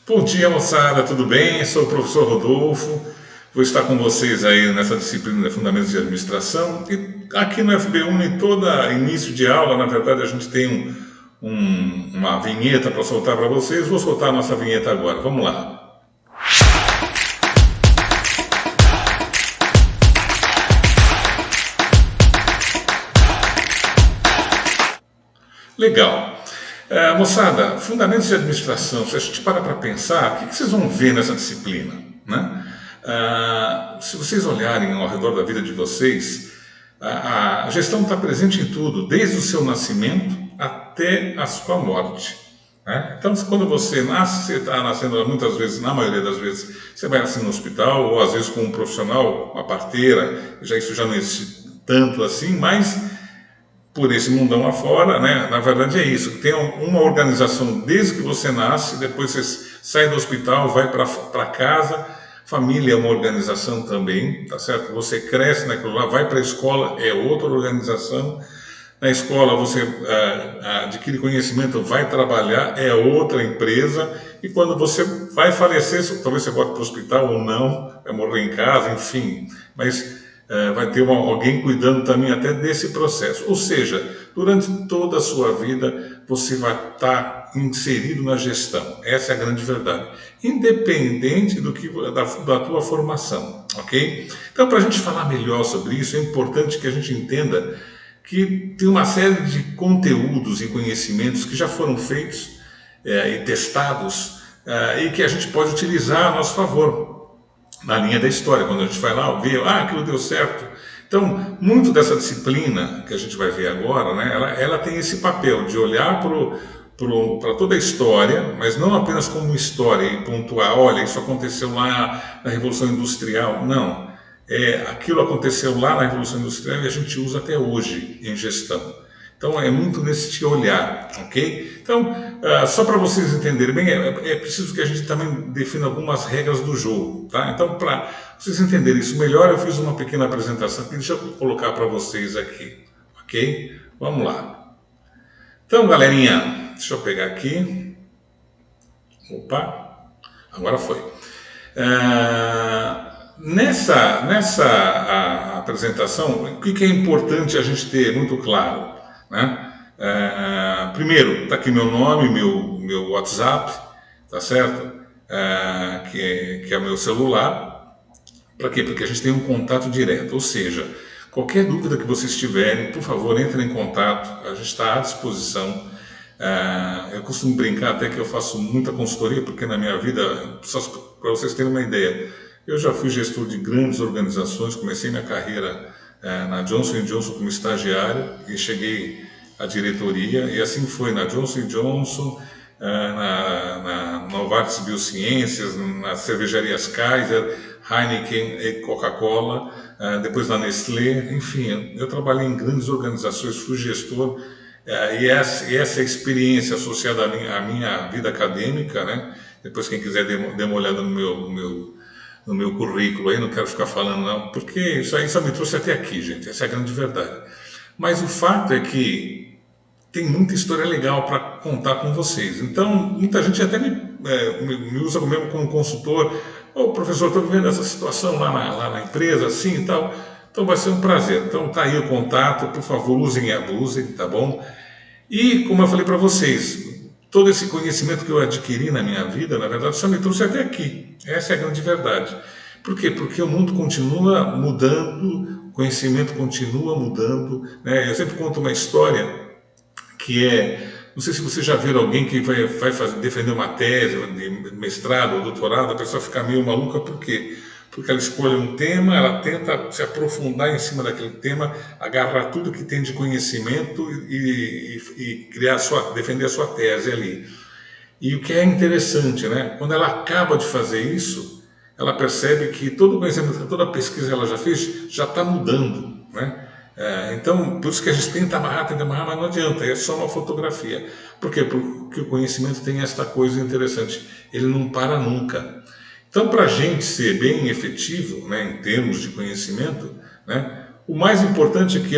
Bom dia, moçada, tudo bem? Sou o professor Rodolfo. Vou estar com vocês aí nessa disciplina de Fundamentos de Administração. E aqui no FB1, em todo início de aula, na verdade, a gente tem uma vinheta para soltar para vocês. Vou soltar a nossa vinheta agora. Vamos lá. Legal. Moçada, Fundamentos de Administração, se a gente parar para pensar, o que vocês vão ver nessa disciplina? Né? Se vocês olharem ao redor da vida de vocês, a gestão está presente em tudo, desde o seu nascimento até a sua morte. Né? Então, quando você nasce, você está nascendo muitas vezes, na maioria das vezes, você vai nascer no hospital, ou às vezes com um profissional, uma parteira, isso já não existe tanto assim, mas por esse mundão afora, né? Na verdade é isso, tem uma organização desde que você nasce, depois você sai do hospital, vai para casa, família é uma organização também, tá certo? Você cresce naquilo lá, vai para a escola, é outra organização, na escola você adquire conhecimento, vai trabalhar, é outra empresa, e quando você vai falecer, talvez você volte para o hospital ou não, vai morrer em casa, enfim, mas vai ter alguém cuidando também até desse processo. Ou seja, durante toda a sua vida você vai estar inserido na gestão. Essa é a grande verdade. Independente da tua formação, ok? Então, para a gente falar melhor sobre isso, é importante que a gente entenda que tem uma série de conteúdos e conhecimentos que já foram feitos e testados e que a gente pode utilizar a nosso favor na linha da história, quando a gente vai lá ver, aquilo deu certo. Então, muito dessa disciplina que a gente vai ver agora, né, ela tem esse papel de olhar para toda a história, mas não apenas como história e pontuar, olha, isso aconteceu lá na Revolução Industrial. Não, aquilo aconteceu lá na Revolução Industrial e a gente usa até hoje em gestão. Então é muito nesse olhar, ok? Então, só para vocês entenderem bem, é preciso que a gente também defina algumas regras do jogo, tá? Então, para vocês entenderem isso melhor, eu fiz uma pequena apresentação aqui, deixa eu colocar para vocês aqui, ok? Vamos lá. Então, galerinha, deixa eu pegar aqui. Opa, agora foi. Nessa apresentação, o que é importante a gente ter muito claro? Né? Primeiro, está aqui meu nome, meu WhatsApp, tá certo? Que é o meu celular. Para quê? Porque a gente tem um contato direto, ou seja, qualquer dúvida que vocês tiverem, por favor, entrem em contato, a gente está à disposição. Eu costumo brincar até que eu faço muita consultoria, porque na minha vida, só para vocês terem uma ideia, eu já fui gestor de grandes organizações, comecei minha carreira na Johnson & Johnson como estagiário e cheguei à diretoria, e assim foi na Johnson & Johnson, na Novartis Biociências, nas cervejarias Kaiser, Heineken e Coca-Cola, depois na Nestlé, enfim, eu trabalhei em grandes organizações, fui gestor, e essa experiência associada à minha vida acadêmica, né? Depois quem quiser dar uma olhada no meu currículo aí, não quero ficar falando não, porque isso aí só me trouxe até aqui, gente, essa é a grande verdade. Mas o fato é que tem muita história legal para contar com vocês. Então, muita gente até me usa mesmo como consultor. Professor, estou vivendo essa situação lá na empresa, assim e tal. Então vai ser um prazer. Então tá aí o contato, por favor, usem e abusem, tá bom? E como eu falei para vocês, todo esse conhecimento que eu adquiri na minha vida, na verdade, só me trouxe até aqui. Essa é a grande verdade. Por quê? Porque o mundo continua mudando, o conhecimento continua mudando. Né? Eu sempre conto uma história que não sei se vocês já viram alguém que vai defender uma tese de mestrado ou doutorado, a pessoa fica meio maluca, por quê? Porque ela escolhe um tema, ela tenta se aprofundar em cima daquele tema, agarrar tudo que tem de conhecimento e defender a sua tese ali. E o que é interessante, né? Quando ela acaba de fazer isso, ela percebe que todo o conhecimento, toda a pesquisa que ela já fez, já está mudando, né? Então, por isso que a gente tenta amarrar, mas não adianta, é só uma fotografia. Por quê? Porque o conhecimento tem esta coisa interessante, ele não para nunca. Então, para a gente ser bem efetivo, né, em termos de conhecimento, né, o mais importante é que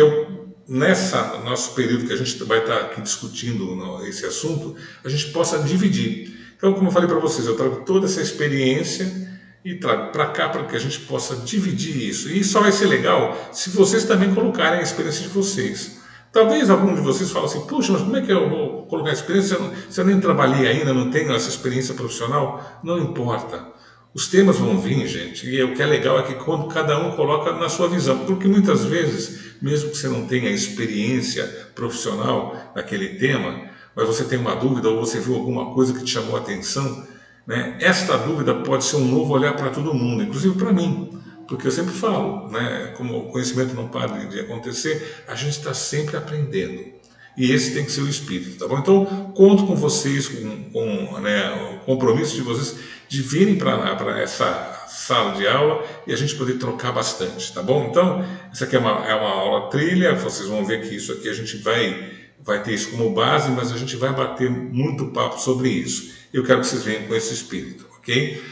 nosso período que a gente vai estar aqui discutindo esse assunto, a gente possa dividir. Então, como eu falei para vocês, eu trago toda essa experiência e trago para cá para que a gente possa dividir isso. E só vai ser legal se vocês também colocarem a experiência de vocês. Talvez algum de vocês fale assim, puxa, mas como é que eu vou colocar a experiência se eu nem trabalhei ainda, não tenho essa experiência profissional? Não importa. Os temas vão vir, gente, e o que é legal é que quando cada um coloca na sua visão, porque muitas vezes, mesmo que você não tenha experiência profissional naquele tema, mas você tem uma dúvida ou você viu alguma coisa que te chamou a atenção, né? Esta dúvida pode ser um novo olhar para todo mundo, inclusive para mim, porque eu sempre falo, né? Como o conhecimento não para de acontecer, a gente está sempre aprendendo. E esse tem que ser o espírito, tá bom? Então, conto com vocês, né, o compromisso de vocês de virem para essa sala de aula e a gente poder trocar bastante, tá bom? Então, essa aqui é uma aula trilha, vocês vão ver que isso aqui a gente vai ter isso como base, mas a gente vai bater muito papo sobre isso. Eu quero que vocês venham com esse espírito, ok?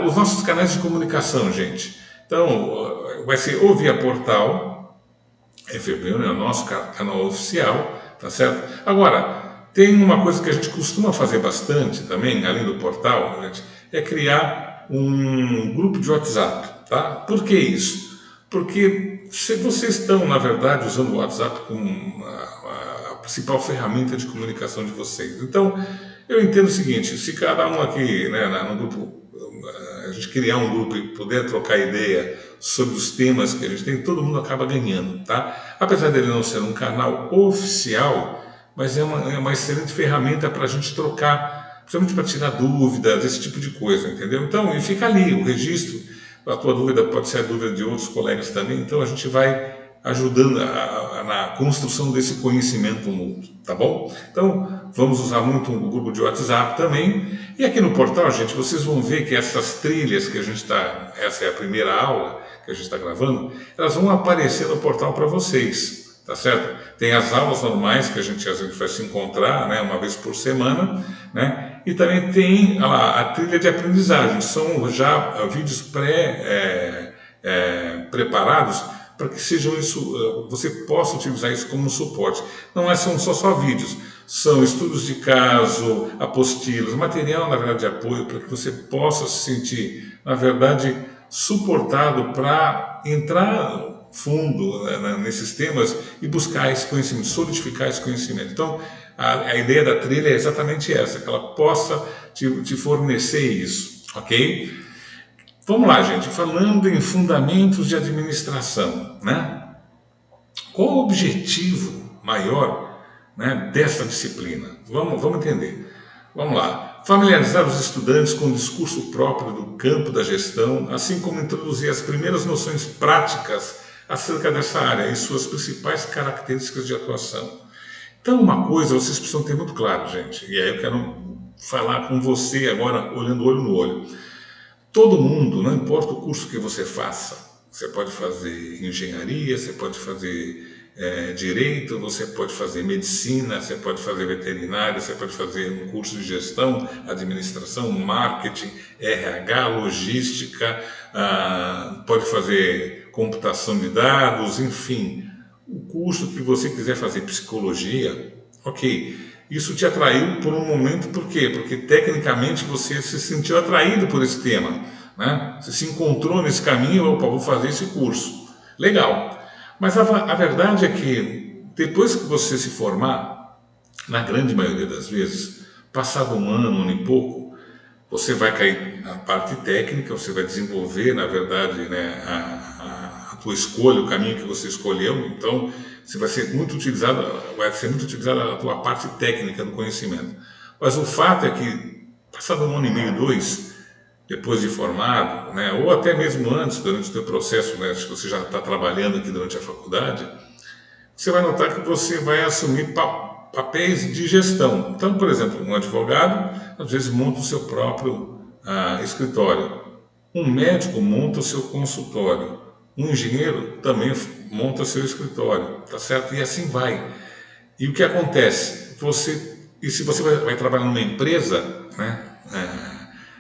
Os nossos canais de comunicação, gente. Então, vai ser ou via portal, FBU, é o nosso canal oficial, tá certo? Agora, tem uma coisa que a gente costuma fazer bastante também, além do portal, gente, é criar um grupo de WhatsApp, tá? Por que isso? Porque se vocês estão, na verdade, usando o WhatsApp como a principal ferramenta de comunicação de vocês. Então, eu entendo o seguinte, se cada um aqui, né, no grupo, a gente criar um grupo e poder trocar ideia sobre os temas que a gente tem, todo mundo acaba ganhando, tá? Apesar dele não ser um canal oficial, mas é uma excelente ferramenta para a gente trocar, principalmente para tirar dúvidas, esse tipo de coisa, entendeu? Então, e fica ali o registro, a tua dúvida pode ser a dúvida de outros colegas também, então a gente vai ajudando na construção desse conhecimento mútuo, tá bom? Então, vamos usar muito o grupo de WhatsApp também. E aqui no portal, gente, vocês vão ver que essas trilhas que a gente está, essa é a primeira aula que a gente está gravando, elas vão aparecer no portal para vocês, tá certo? Tem as aulas normais que a gente às vezes vai se encontrar, né, uma vez por semana, né? E também tem a trilha de aprendizagem, são já vídeos preparados para que sejam isso, você possa utilizar isso como suporte. Não são só vídeos, são estudos de caso, apostilas, material, na verdade, de apoio, para que você possa se sentir, na verdade, suportado para entrar fundo, né, nesses temas e buscar esse conhecimento, solidificar esse conhecimento. Então, a ideia da trilha é exatamente essa, que ela possa te fornecer isso, ok? Vamos lá, gente, falando em fundamentos de administração, né? Qual o objetivo maior, né, dessa disciplina? Vamos entender. Vamos lá. Familiarizar os estudantes com o discurso próprio do campo da gestão, assim como introduzir as primeiras noções práticas acerca dessa área e suas principais características de atuação. Então, uma coisa vocês precisam ter muito claro, gente, e aí eu quero falar com você agora, olhando olho no olho. Todo mundo, não importa o curso que você faça, você pode fazer engenharia, você pode fazer direito, você pode fazer medicina, você pode fazer veterinária, você pode fazer um curso de gestão, administração, marketing, RH, logística, pode fazer computação de dados, enfim, o curso que você quiser fazer, psicologia, ok. Isso te atraiu por um momento, por quê? Porque tecnicamente você se sentiu atraído por esse tema, né? Você se encontrou nesse caminho, opa, vou fazer esse curso. Legal. Mas a verdade é que depois que você se formar, na grande maioria das vezes, passado um ano e pouco, você vai cair na parte técnica, você vai desenvolver, na verdade, né, a tua escolha, o caminho que você escolheu, então você vai ser muito utilizada a tua parte técnica do conhecimento. Mas o fato é que, passado um ano e meio, 2, depois de formado, né, ou até mesmo antes, durante o teu processo, né, se você já está trabalhando aqui durante a faculdade, você vai notar que você vai assumir papéis de gestão. Então, por exemplo, um advogado, às vezes, monta o seu próprio escritório. Um médico monta o seu consultório. Um engenheiro também monta seu escritório, tá certo? E assim vai. E o que acontece? Se você vai trabalhar numa empresa, né?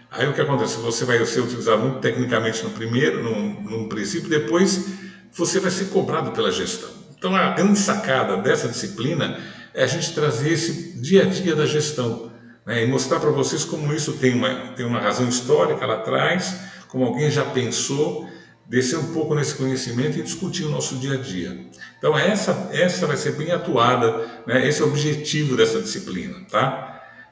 Aí o que acontece? Você vai ser utilizado muito tecnicamente num princípio, depois você vai ser cobrado pela gestão. Então a grande sacada dessa disciplina é a gente trazer esse dia a dia da gestão, né, e mostrar para vocês como isso tem uma razão histórica lá atrás, como alguém já pensou, descer um pouco nesse conhecimento e discutir o nosso dia a dia. Então essa vai ser bem atuada, né, esse é o objetivo dessa disciplina, tá?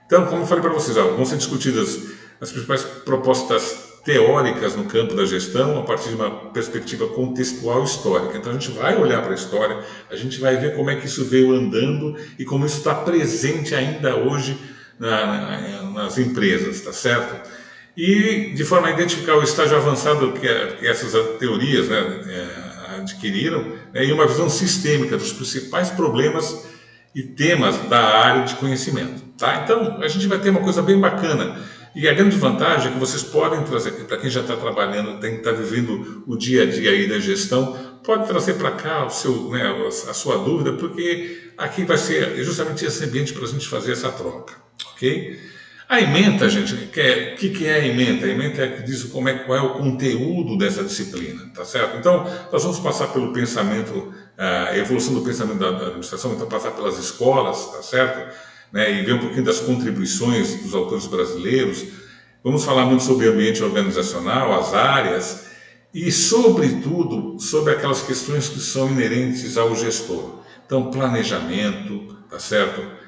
Então, como eu falei para vocês, ó, vão ser discutidas as principais propostas teóricas no campo da gestão a partir de uma perspectiva contextual histórica. Então a gente vai olhar para a história, a gente vai ver como é que isso veio andando e como isso está presente ainda hoje nas empresas, tá certo? E de forma a identificar o estágio avançado que essas teorias, né, adquiriram, né, e uma visão sistêmica dos principais problemas e temas da área de conhecimento. Tá? Então, a gente vai ter uma coisa bem bacana. E a grande vantagem é que vocês podem trazer, para quem já está trabalhando, tem que estar vivendo o dia a dia aí da gestão, pode trazer para cá o seu, né, a sua dúvida, porque aqui vai ser justamente esse ambiente para a gente fazer essa troca. Ok? A ementa, gente, o que é a ementa? A ementa é que diz qual é o conteúdo dessa disciplina, tá certo? Então, nós vamos passar pelo pensamento, a evolução do pensamento da administração, então passar pelas escolas, tá certo? Né, e ver um pouquinho das contribuições dos autores brasileiros. Vamos falar muito sobre ambiente organizacional, as áreas e, sobretudo, sobre aquelas questões que são inerentes ao gestor. Então, planejamento, tá certo?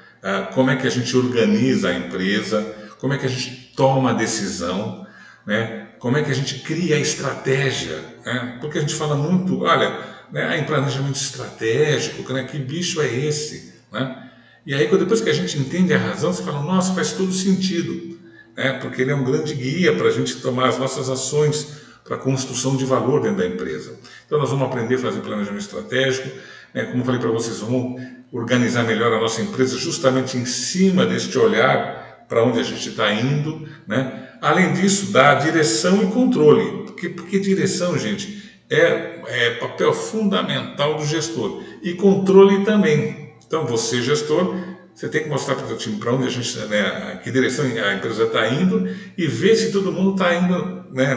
Como é que a gente organiza a empresa, como é que a gente toma a decisão, né? Como é que a gente cria a estratégia, né? Porque a gente fala muito, olha, né, em planejamento estratégico, né, que bicho é esse, né? E aí depois que a gente entende a razão, você fala, nossa, faz todo sentido, né? Porque ele é um grande guia para a gente tomar as nossas ações para a construção de valor dentro da empresa. Então nós vamos aprender a fazer planejamento estratégico, né? Como eu falei para vocês, vamos organizar melhor a nossa empresa justamente em cima deste olhar para onde a gente está indo, né? Além disso, dar direção e controle, porque direção, gente, é papel fundamental do gestor e controle também. Então, você, gestor, você tem que mostrar para o seu time para onde a gente, né, que direção a empresa está indo e ver se todo mundo está indo, né,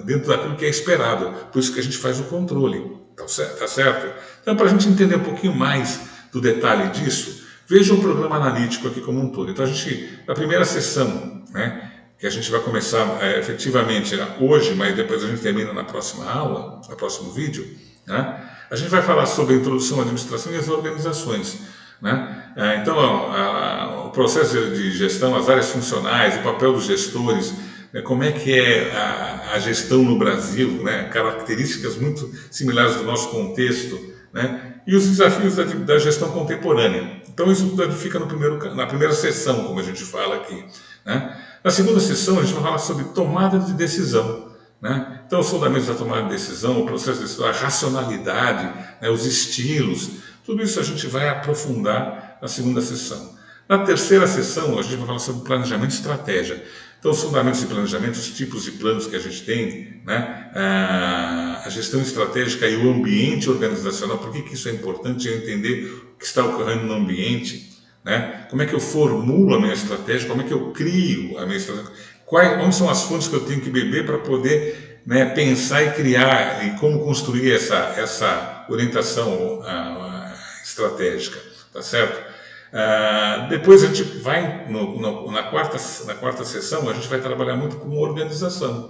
dentro daquilo que é esperado. Por isso que a gente faz o controle, tá certo? Então, para a gente entender um pouquinho mais do detalhe disso, veja o programa analítico aqui como um todo. Então, na primeira sessão, né, que a gente vai começar efetivamente hoje, mas depois a gente termina na próxima aula, no próximo vídeo, né, a gente vai falar sobre a introdução à administração e as organizações. Né? Então, o processo de gestão, as áreas funcionais, o papel dos gestores, né, como é que é a gestão no Brasil, né, características muito similares do nosso contexto, né, e os desafios da gestão contemporânea. Então, isso tudo fica na primeira sessão, como a gente fala aqui. Né? Na segunda sessão, a gente vai falar sobre tomada de decisão. Né? Então, os fundamentos da tomada de decisão, o processo de decisão, a racionalidade, né, os estilos, tudo isso a gente vai aprofundar na segunda sessão. Na terceira sessão, a gente vai falar sobre planejamento e estratégia. Então, os fundamentos de planejamento, os tipos de planos que a gente tem, né? A gestão estratégica e o ambiente organizacional, por que isso é importante, eu entender o que está ocorrendo no ambiente, né? Como é que eu formulo a minha estratégia, como é que eu crio a minha estratégia, onde são as fontes que eu tenho que beber para poder, né, pensar e criar e como construir essa orientação estratégica, tá certo? Depois a gente vai, na quarta sessão, a gente vai trabalhar muito com organização.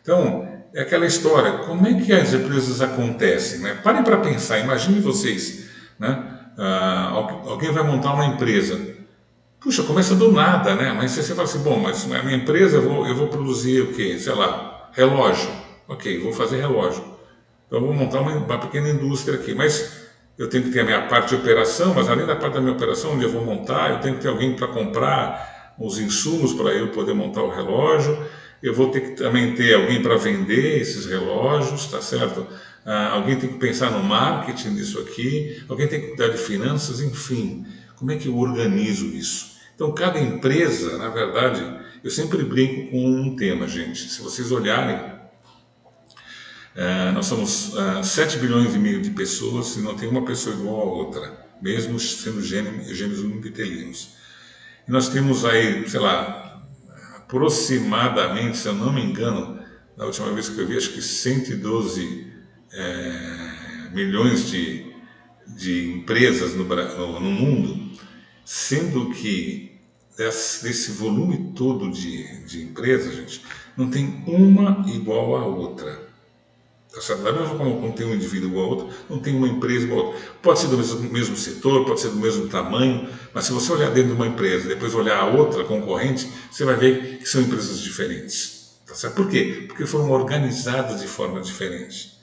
Então, é aquela história, como é que as empresas acontecem? Né? Parem para pensar, imagine vocês, né? Alguém vai montar uma empresa. Puxa, começa do nada, né? Mas você fala assim, bom, mas na minha empresa eu vou produzir o quê? Sei lá, relógio. Ok, vou fazer relógio. Então eu vou montar uma pequena indústria aqui, mas eu tenho que ter a minha parte de operação, mas além da parte da minha operação, onde eu vou montar, eu tenho que ter alguém para comprar os insumos para eu poder montar o relógio, eu vou ter que também ter alguém para vender esses relógios, tá certo? Alguém tem que pensar no marketing disso aqui, alguém tem que cuidar de finanças, enfim, como é que eu organizo isso? Então, cada empresa, na verdade, eu sempre brinco com um tema, gente, se vocês olharem, nós somos 7 bilhões e meio de pessoas e não tem uma pessoa igual a outra, mesmo sendo gêmeos unipitelinos. E nós temos aí, sei lá, aproximadamente, se eu não me engano, na última vez que eu vi, acho que 112 milhões de empresas no mundo, sendo que desse volume todo de empresas, gente, não tem uma igual à outra. Tá certo? Da mesma forma como tem um indivíduo igual a outro, não tem uma empresa igual a outra. Pode ser do mesmo setor, pode ser do mesmo tamanho, mas se você olhar dentro de uma empresa e depois olhar a outra concorrente, você vai ver que são empresas diferentes. Tá certo? Por quê? Porque foram organizadas de forma diferente,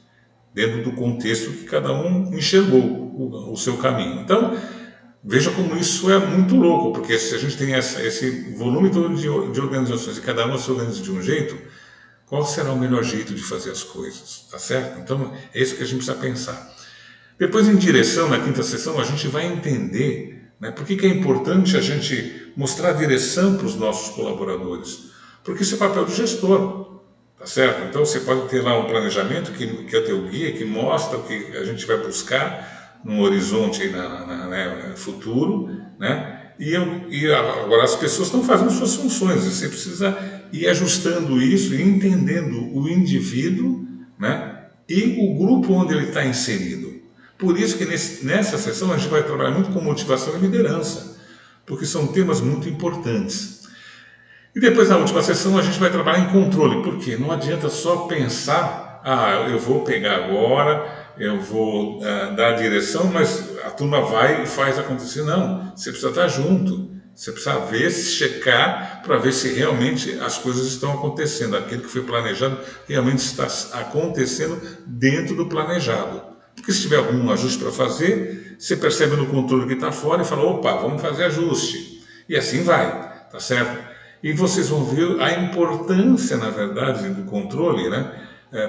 dentro do contexto que cada um enxergou o seu caminho. Então, veja como isso é muito louco, porque se a gente tem esse volume todo de organizações e cada uma se organiza de um jeito, qual será o melhor jeito de fazer as coisas? Tá certo? Então, é isso que a gente precisa pensar. Depois, em direção, na quinta sessão, a gente vai entender, né, por que é importante a gente mostrar direção para os nossos colaboradores. Porque isso é papel do gestor. Tá certo? Então, você pode ter lá um planejamento que é o teu guia, que mostra o que a gente vai buscar num horizonte aí né, futuro, né? E agora as pessoas estão fazendo suas funções, você precisa ir ajustando isso e entendendo o indivíduo, né, e o grupo onde ele está inserido. Por isso que nessa sessão a gente vai trabalhar muito com motivação e liderança, porque são temas muito importantes. E depois na última sessão a gente vai trabalhar em controle, porque não adianta só pensar, eu vou pegar agora, eu vou dar a direção, mas a turma vai e faz acontecer. Não, você precisa estar junto, você precisa ver, checar para ver se realmente as coisas estão acontecendo, aquilo que foi planejado realmente está acontecendo dentro do planejado. Porque se tiver algum ajuste para fazer, você percebe no controle que está fora e fala, opa, vamos fazer ajuste. E assim vai, tá certo? E vocês vão ver a importância, na verdade, do controle, né?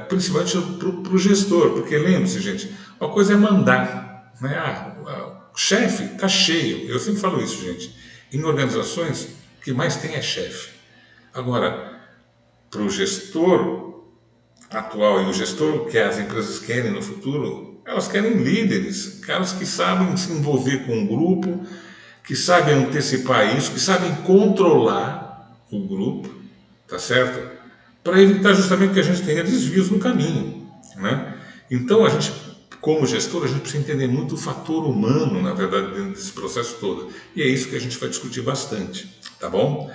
Principalmente para o gestor, porque lembre-se, gente, uma coisa é mandar, né? O chefe está cheio, eu sempre falo isso, gente, em organizações o que mais tem é chefe. Agora, para o gestor atual e o gestor que as empresas querem no futuro, elas querem líderes, caras que sabem se envolver com o grupo, que sabem antecipar isso, que sabem controlar o grupo, tá certo? Para evitar justamente que a gente tenha desvios no caminho, né? Então, a gente, como gestor, a gente precisa entender muito o fator humano, na verdade, dentro desse processo todo. E é isso que a gente vai discutir bastante, tá bom?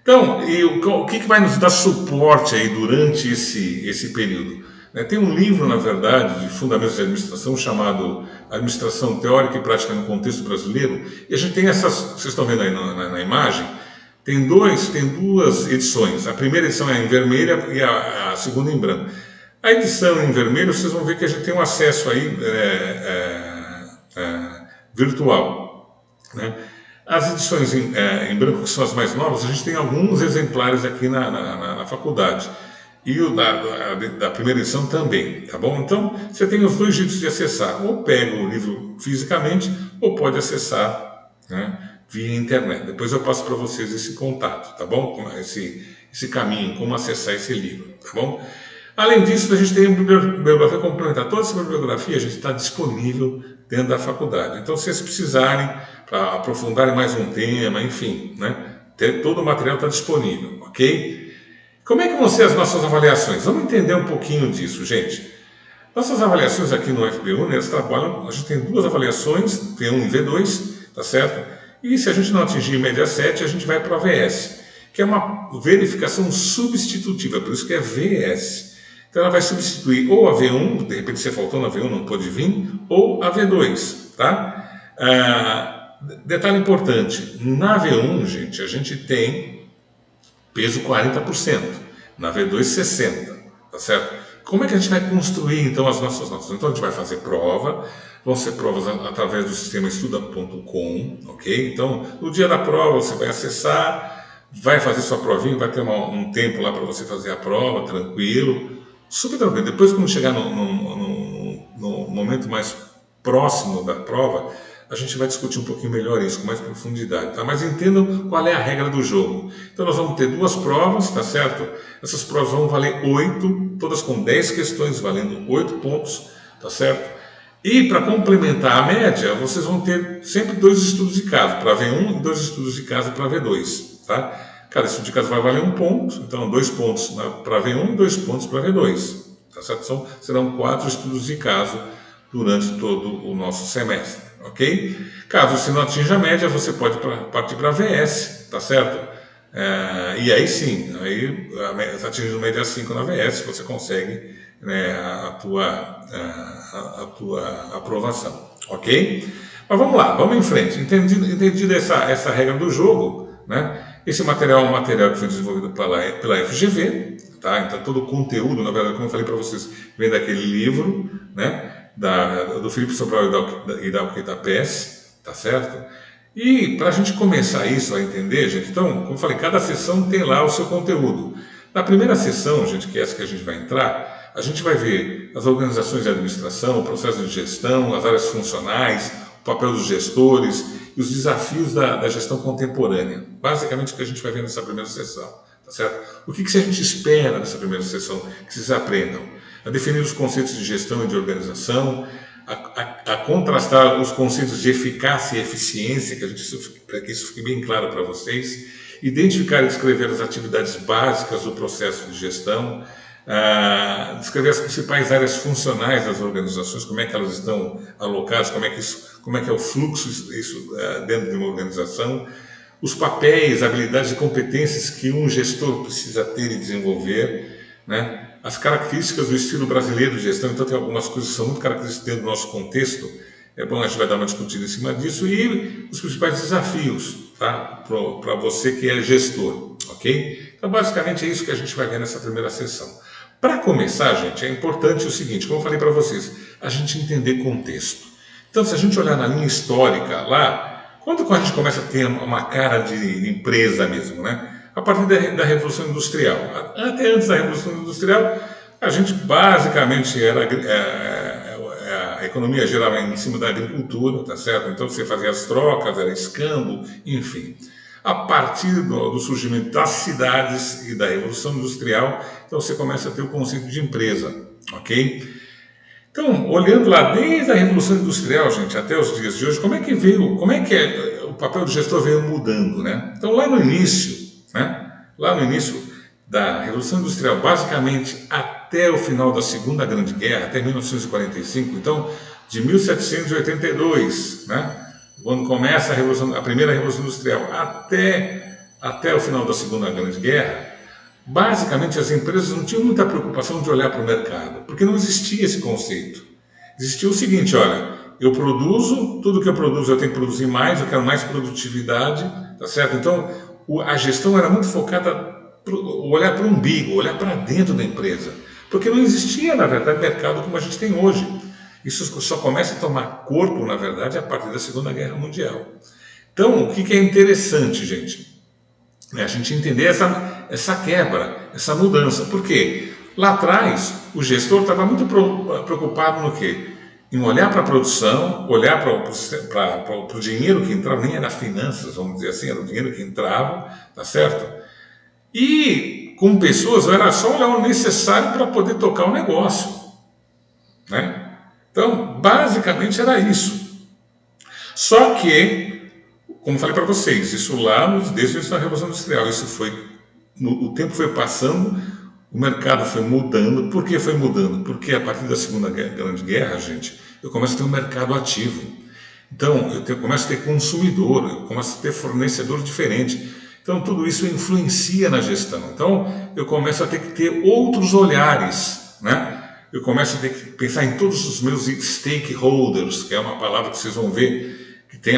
Então, e o que vai nos dar suporte aí durante esse período? Tem um livro, na verdade, de fundamentos de administração chamado Administração Teórica e Prática no Contexto Brasileiro. E a gente tem essas, vocês estão vendo aí na imagem, tem duas edições. A primeira edição é em vermelho e a segunda em branco. A edição em vermelho, vocês vão ver que a gente tem um acesso aí virtual, né? As edições em branco, que são as mais novas, a gente tem alguns exemplares aqui na faculdade. E o da primeira edição também, tá bom? Então, você tem os dois jeitos de acessar. Ou pega o livro fisicamente, ou pode acessar, né, via internet. Depois eu passo para vocês esse contato, tá bom? Esse caminho, como acessar esse livro, tá bom? Além disso, a gente tem uma bibliografia complementar. Toda essa bibliografia a gente está disponível dentro da faculdade. Então, se vocês precisarem, para aprofundarem mais um tema, enfim, né, todo o material está disponível, ok? Como é que vão ser as nossas avaliações? Vamos entender um pouquinho disso, gente. Nossas avaliações aqui no FBU, né, elas trabalham, a gente tem duas avaliações, V1 e V2, tá certo? E se a gente não atingir média 7, a gente vai para a VS, que é uma verificação substitutiva, por isso que é VS. Então ela vai substituir ou a V1, de repente você faltou na V1, não pôde vir, ou a V2, tá? Detalhe importante, na V1, gente, a gente tem peso 40%, na V2 60%, tá certo? Como é que a gente vai construir então as nossas notas? Então a gente vai fazer prova, vão ser provas através do sistema estuda.com, ok? Então no dia da prova você vai acessar, vai fazer sua provinha, vai ter um tempo lá para você fazer a prova, tranquilo, super tranquilo. Depois quando chegar no momento mais próximo da prova, a gente vai discutir um pouquinho melhor isso, com mais profundidade, tá? Mas entendam qual é a regra do jogo. Então nós vamos ter duas provas, tá certo? Essas provas vão valer 8, todas com 10 questões, valendo 8 pontos, tá certo? E para complementar a média, vocês vão ter sempre 2 estudos de caso, para V1 e 2 estudos de caso para V2, tá? Cada estudo de caso vai valer 1 ponto, então 2 pontos para V1 e 2 pontos para V2, tá certo? Serão 4 estudos de caso durante todo o nosso semestre, ok? Caso você não atinja a média, você pode partir para a VS, tá certo? E aí sim, aí atingindo média 5 na VS, você consegue, né, a tua aprovação, ok? Mas vamos lá, vamos em frente. Entendida essa regra do jogo, né? Esse material é um material que foi desenvolvido pela FGV, tá? Então todo o conteúdo, na verdade, como eu falei para vocês, vem daquele livro, né? Do Felipe Sobral e da Alqueta PES, tá certo? E para a gente começar isso a entender, gente, então, como eu falei, cada sessão tem lá o seu conteúdo. Na primeira sessão, gente, que é essa que a gente vai entrar, a gente vai ver as organizações de administração, o processo de gestão, as áreas funcionais, o papel dos gestores e os desafios da gestão contemporânea. Basicamente o que a gente vai ver nessa primeira sessão, tá certo? O que a gente espera nessa primeira sessão que vocês aprendam? A definir os conceitos de gestão e de organização, a contrastar os conceitos de eficácia e eficiência, para que isso fique bem claro para vocês, identificar e descrever as atividades básicas do processo de gestão, descrever as principais áreas funcionais das organizações, como é que elas estão alocadas, como é que é o fluxo dentro de uma organização, os papéis, habilidades e competências que um gestor precisa ter e desenvolver, né? As características do estilo brasileiro de gestão, então tem algumas coisas que são muito características dentro do nosso contexto, é bom, a gente vai dar uma discutida em cima disso, e os principais desafios, tá? Para você que é gestor, ok? Então basicamente é isso que a gente vai ver nessa primeira sessão. Para começar, gente, é importante o seguinte, como eu falei para vocês, a gente entender contexto. Então se a gente olhar na linha histórica lá, quando a gente começa a ter uma cara de empresa mesmo, né? A partir da Revolução Industrial. Até antes da Revolução Industrial, a gente basicamente era a economia girava em cima da agricultura, tá certo? Então você fazia as trocas, era escambo, enfim. A partir do surgimento das cidades e da Revolução Industrial, então você começa a ter o conceito de empresa, ok? Então, olhando lá desde a Revolução Industrial, gente, até os dias de hoje, como é que o papel do gestor veio mudando, né? Então, lá no início da Revolução Industrial, basicamente até o final da Segunda Grande Guerra, até 1945, então de 1782, né, quando começa a primeira Revolução Industrial, até o final da Segunda Grande Guerra, basicamente as empresas não tinham muita preocupação de olhar para o mercado, porque não existia esse conceito. Existia o seguinte, olha, eu produzo, tudo que eu produzo eu tenho que produzir mais, eu quero mais produtividade, tá certo? Então, a gestão era muito focada olhar para o umbigo, olhar para dentro da empresa, porque não existia, na verdade, mercado como a gente tem hoje. Isso só começa a tomar corpo, na verdade, a partir da Segunda Guerra Mundial. Então, o que é interessante, gente? É a gente entender essa quebra, essa mudança. Por quê? Lá atrás, o gestor estava muito preocupado no quê? Em olhar para a produção, olhar para o dinheiro que entrava, nem era finanças, vamos dizer assim, era o dinheiro que entrava, tá certo? E com pessoas, era só olhar o necessário para poder tocar o negócio, né? Então, basicamente era isso. Só que, como falei para vocês, isso lá desde o início da Revolução Industrial, o tempo foi passando, o mercado foi mudando. Por que foi mudando? Porque a partir da Segunda Grande Guerra, gente, eu começo a ter um mercado ativo. Então, eu começo a ter consumidor, eu começo a ter fornecedor diferente. Então, tudo isso influencia na gestão. Então, eu começo a ter que ter outros olhares, né? Eu começo a ter que pensar em todos os meus stakeholders, que é uma palavra que vocês vão ver, que tem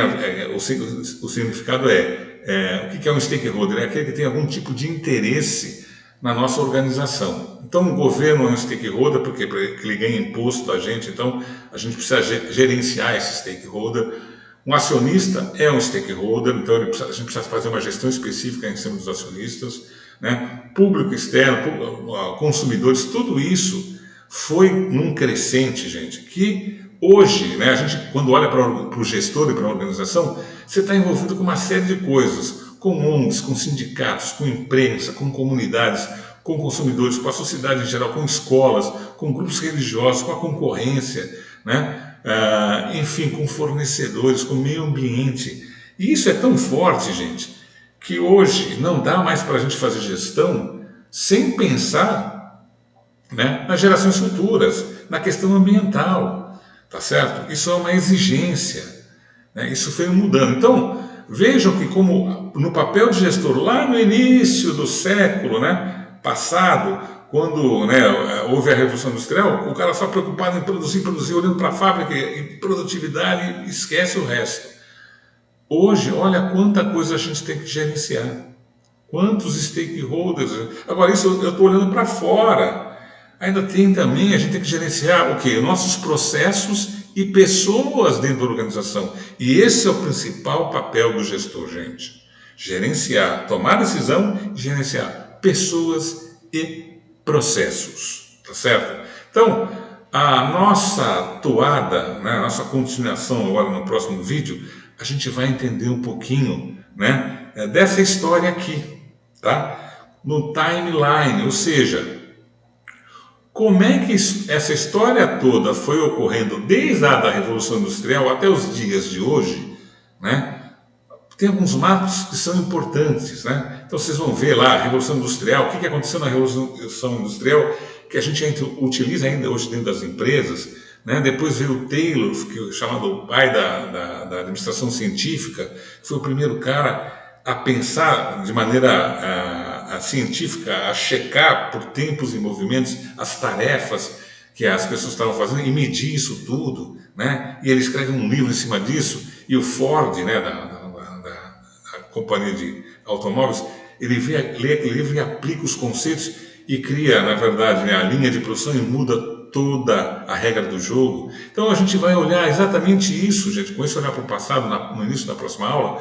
o significado o que é um stakeholder? É aquele que tem algum tipo de interesse na nossa organização. Então, o governo é um stakeholder porque ele ganha imposto da gente, então a gente precisa gerenciar esse stakeholder. Um acionista é um stakeholder, então a gente precisa fazer uma gestão específica em cima dos acionistas, né? Público externo, consumidores, tudo isso foi num crescente, gente, que hoje, né, a gente, quando olha para o gestor e para a organização, você está envolvido com uma série de coisas, com ONGs, com sindicatos, com imprensa, com comunidades, com consumidores, com a sociedade em geral, com escolas, com grupos religiosos, com a concorrência, né? Enfim, com fornecedores, com meio ambiente. E isso é tão forte, gente, que hoje não dá mais para a gente fazer gestão sem pensar, né, nas gerações futuras, na questão ambiental. tá certo? Isso é uma exigência, né? Isso foi mudando. Então, vejam que como no papel de gestor, lá no início do século, né, passado, quando, né, houve a Revolução Industrial, o cara só preocupado em produzir, olhando para a fábrica e produtividade, esquece o resto. Hoje, olha quanta coisa a gente tem que gerenciar. Quantos stakeholders. Agora, isso eu estou olhando para fora. Ainda tem também, a gente tem que gerenciar o quê? Nossos processos e pessoas dentro da organização. E esse é o principal papel do gestor, gente. Gerenciar, tomar decisão e gerenciar pessoas e processos. Tá certo? Então, a nossa toada, né, a nossa continuação agora no próximo vídeo, a gente vai entender um pouquinho, né, dessa história aqui, tá? No timeline, ou seja, como é que essa história toda foi ocorrendo desde a da Revolução Industrial até os dias de hoje, né? Tem alguns marcos que são importantes, né? Então vocês vão ver lá a Revolução Industrial, o que aconteceu na Revolução Industrial, que a gente utiliza ainda hoje dentro das empresas, né? Depois veio o Taylor, que é chamado o pai da administração científica, que foi o primeiro cara a pensar de maneira científica, a checar por tempos e movimentos as tarefas que as pessoas estavam fazendo e medir isso tudo, né? E ele escreve um livro em cima disso, e o Ford, né, da companhia de automóveis, ele lê aquele livro e aplica os conceitos e cria, na verdade, né, a linha de produção e muda toda a regra do jogo. Então a gente vai olhar exatamente isso, gente, com esse olhar para o passado no início da próxima aula,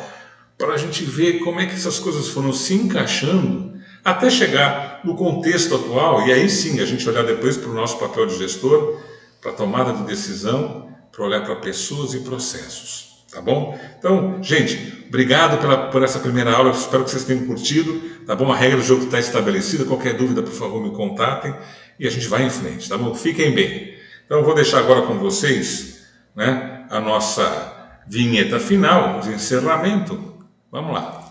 para a gente ver como é que essas coisas foram se encaixando até chegar no contexto atual, e aí sim a gente olhar depois para o nosso papel de gestor, para a tomada de decisão, para olhar para pessoas e processos. Tá bom? Então, gente, obrigado por essa primeira aula, espero que vocês tenham curtido, tá bom? A regra do jogo está estabelecida, qualquer dúvida, por favor, me contatem e a gente vai em frente, tá bom? Fiquem bem. Então, eu vou deixar agora com vocês, né, a nossa vinheta final de encerramento. Vamos lá.